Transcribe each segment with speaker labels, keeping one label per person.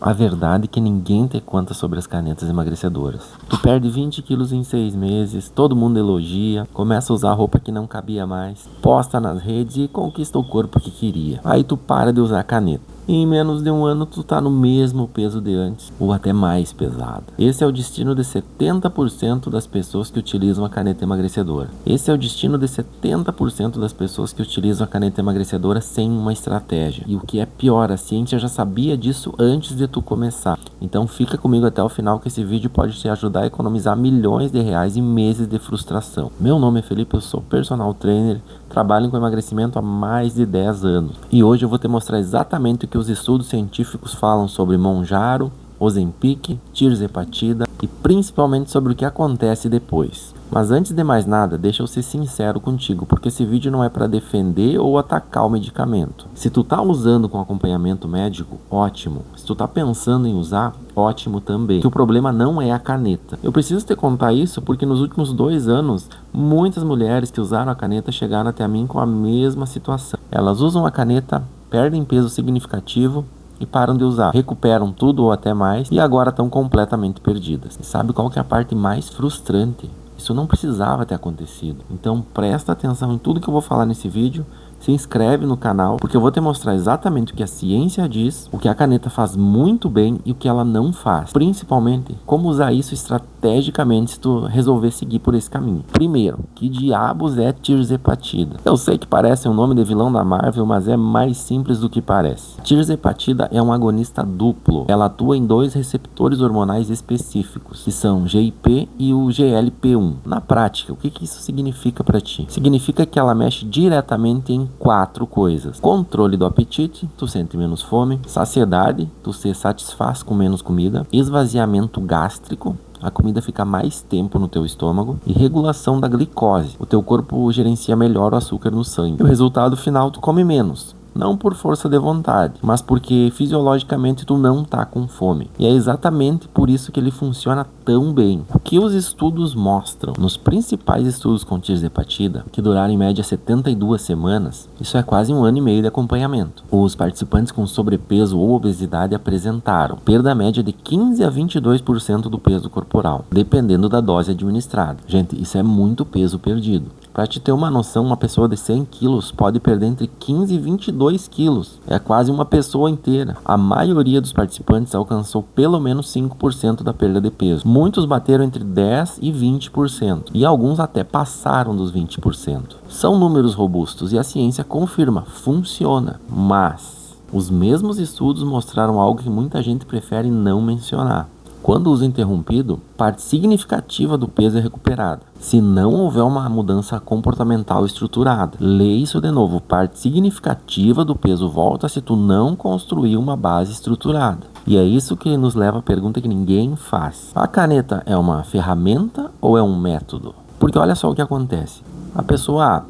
Speaker 1: A verdade é que ninguém te conta sobre as canetas emagrecedoras. Tu perde 20 quilos em 6 meses, todo mundo elogia, começa a usar roupa que não cabia mais, posta nas redes e conquista o corpo que queria. Aí tu para de usar a caneta. E em menos de um ano tu tá no mesmo peso de antes, ou até mais pesado. Esse é o destino de 70% das pessoas que utilizam a caneta emagrecedora. Esse é o destino de 70% das pessoas que utilizam a caneta emagrecedora sem uma estratégia. E o que é pior, a ciência já sabia disso antes de tu começar. Então fica comigo até o final que esse vídeo pode te ajudar a economizar milhões de reais em meses de frustração. Meu nome é Felipe, eu sou personal trainer, trabalho com emagrecimento há mais de 10 anos. E hoje eu vou te mostrar exatamente o que os estudos científicos falam sobre Mounjaro, Ozempic, Tirzepatida e principalmente sobre o que acontece depois. Mas antes de mais nada, deixa eu ser sincero contigo, porque esse vídeo não é para defender ou atacar o medicamento. Se tu tá usando com acompanhamento médico, ótimo. Se tu tá pensando em usar, ótimo também. Que o problema não é a caneta. Eu preciso te contar isso porque nos últimos 2 anos, muitas mulheres que usaram a caneta chegaram até mim com a mesma situação. Elas usam a caneta, perdem peso significativo e param de usar, recuperam tudo ou até mais e agora estão completamente perdidas. E sabe qual que é a parte mais frustrante? Isso não precisava ter acontecido. Então presta atenção em tudo que eu vou falar nesse vídeo. Se inscreve no canal, porque eu vou te mostrar exatamente o que a ciência diz, o que a caneta faz muito bem e o que ela não faz. Principalmente, como usar isso estrategicamente se tu resolver seguir por esse caminho. Primeiro, que diabos é Tirzepatida? Eu sei que parece um nome de vilão da Marvel, mas é mais simples do que parece. Tirzepatida é um agonista duplo. Ela atua em 2 receptores hormonais específicos, que são GIP e o GLP-1. Na prática, o que isso significa para ti? Significa que ela mexe diretamente em 4 coisas: controle do apetite, tu sente menos fome; saciedade, tu se satisfaz com menos comida; esvaziamento gástrico, a comida fica mais tempo no teu estômago; e regulação da glicose, o teu corpo gerencia melhor o açúcar no sangue. E o resultado final, tu come menos. Não por força de vontade, mas porque fisiologicamente tu não tá com fome. E é exatamente por isso que ele funciona tão bem. O que os estudos mostram? Nos principais estudos com Tirzepatida, que duraram em média 72 semanas, isso é quase 1 ano e meio de acompanhamento. Os participantes com sobrepeso ou obesidade apresentaram perda média de 15 a 22% do peso corporal, dependendo da dose administrada. Gente, isso é muito peso perdido. Para te ter uma noção, uma pessoa de 100 quilos pode perder entre 15 e 22 quilos. É quase uma pessoa inteira. A maioria dos participantes alcançou pelo menos 5% da perda de peso. Muitos bateram entre 10% e 20%. E alguns até passaram dos 20%. São números robustos e a ciência confirma, funciona. Mas os mesmos estudos mostraram algo que muita gente prefere não mencionar. Quando o uso interrompido, parte significativa do peso é recuperada, se não houver uma mudança comportamental estruturada. Lê isso de novo: parte significativa do peso volta se tu não construir uma base estruturada. E é isso que nos leva à pergunta que ninguém faz: a caneta é uma ferramenta ou é um método? Porque olha só o que acontece: a pessoa A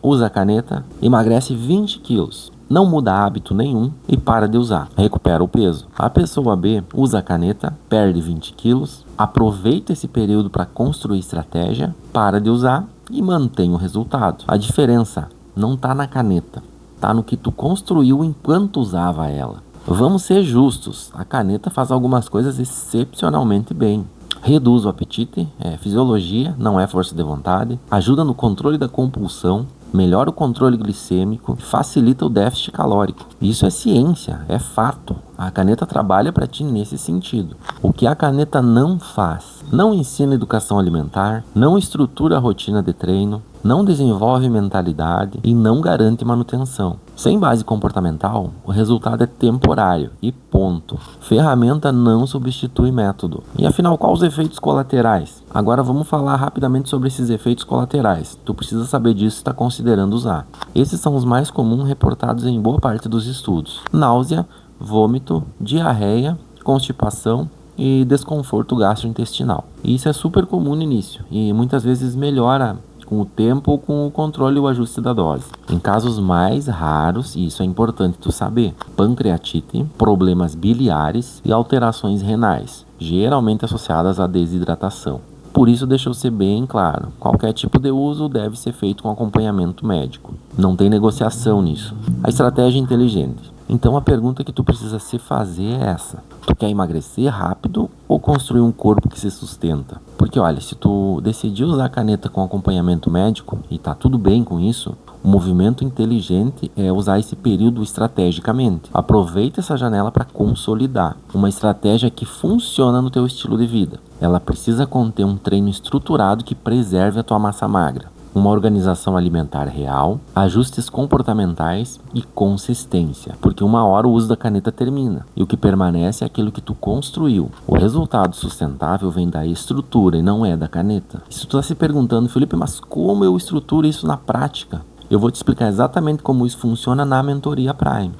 Speaker 1: usa a caneta, emagrece 20 quilos. Não muda hábito nenhum e para de usar, recupera o peso. A pessoa B usa a caneta, perde 20 quilos, aproveita esse período para construir estratégia, para de usar e mantém o resultado. A diferença não está na caneta, está no que tu construiu enquanto usava ela. Vamos ser justos, a caneta faz algumas coisas excepcionalmente bem. Reduz o apetite, é fisiologia, não é força de vontade, ajuda no controle da compulsão, melhora o controle glicêmico, facilita o déficit calórico. Isso é ciência, é fato. A caneta trabalha para ti nesse sentido. O que a caneta não faz? Não ensina educação alimentar, não estrutura a rotina de treino, não desenvolve mentalidade e não garante manutenção. Sem base comportamental, o resultado é temporário e ponto. Ferramenta não substitui método. E afinal, quais os efeitos colaterais? Agora vamos falar rapidamente sobre esses efeitos colaterais. Tu precisa saber disso se está considerando usar. Esses são os mais comuns reportados em boa parte dos estudos: náusea, vômito, diarreia, constipação e desconforto gastrointestinal. E isso é super comum no início e muitas vezes melhora com o tempo ou com o controle e o ajuste da dose. Em casos mais raros, e isso é importante tu saber, pancreatite, problemas biliares e alterações renais, geralmente associadas à desidratação. Por isso, deixa eu ser bem claro, qualquer tipo de uso deve ser feito com acompanhamento médico. Não tem negociação nisso. A estratégia é inteligente. Então a pergunta que tu precisa se fazer é essa: tu quer emagrecer rápido ou construir um corpo que se sustenta? Porque olha, se tu decidir usar a caneta com acompanhamento médico e tá tudo bem com isso, o movimento inteligente é usar esse período estrategicamente. Aproveita essa janela para consolidar uma estratégia que funciona no teu estilo de vida. Ela precisa conter um treino estruturado que preserve a tua massa magra, uma organização alimentar real, ajustes comportamentais e consistência, porque uma hora o uso da caneta termina e o que permanece é aquilo que tu construiu. O resultado sustentável vem da estrutura e não é da caneta. E se tu está se perguntando, Felipe, mas como eu estruturo isso na prática? Eu vou te explicar exatamente como isso funciona na Mentoria Prime.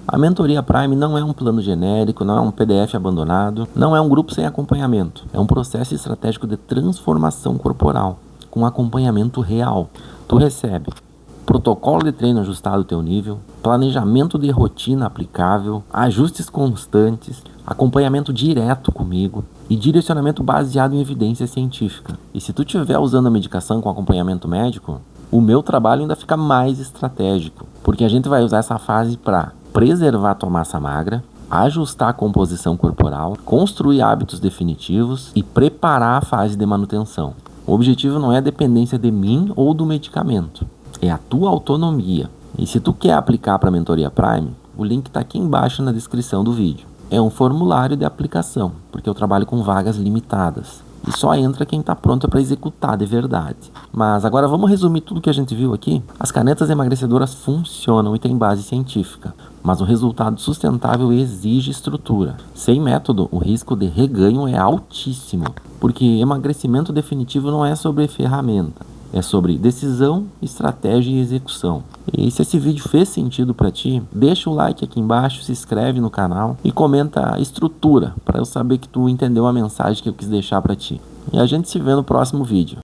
Speaker 1: A Mentoria Prime não é um plano genérico, não é um PDF abandonado, não é um grupo sem acompanhamento. É um processo estratégico de transformação corporal, com acompanhamento real. Tu recebe protocolo de treino ajustado ao teu nível, planejamento de rotina aplicável, ajustes constantes, acompanhamento direto comigo e direcionamento baseado em evidência científica. E se tu estiver usando a medicação com acompanhamento médico, o meu trabalho ainda fica mais estratégico, porque a gente vai usar essa fase para preservar tua massa magra, ajustar a composição corporal, construir hábitos definitivos e preparar a fase de manutenção. O objetivo não é a dependência de mim ou do medicamento, é a tua autonomia. E se tu quer aplicar para a Mentoria Prime, o link está aqui embaixo na descrição do vídeo. É um formulário de aplicação, porque eu trabalho com vagas limitadas. E só entra quem está pronto para executar de verdade. Mas agora vamos resumir tudo que a gente viu aqui? As canetas emagrecedoras funcionam e têm base científica, mas o resultado sustentável exige estrutura. Sem método, o risco de reganho é altíssimo, porque emagrecimento definitivo não é sobre ferramenta, é sobre decisão, estratégia e execução. E se esse vídeo fez sentido para ti, deixa o like aqui embaixo, se inscreve no canal e comenta a estrutura, para eu saber que tu entendeu a mensagem que eu quis deixar para ti. E a gente se vê no próximo vídeo.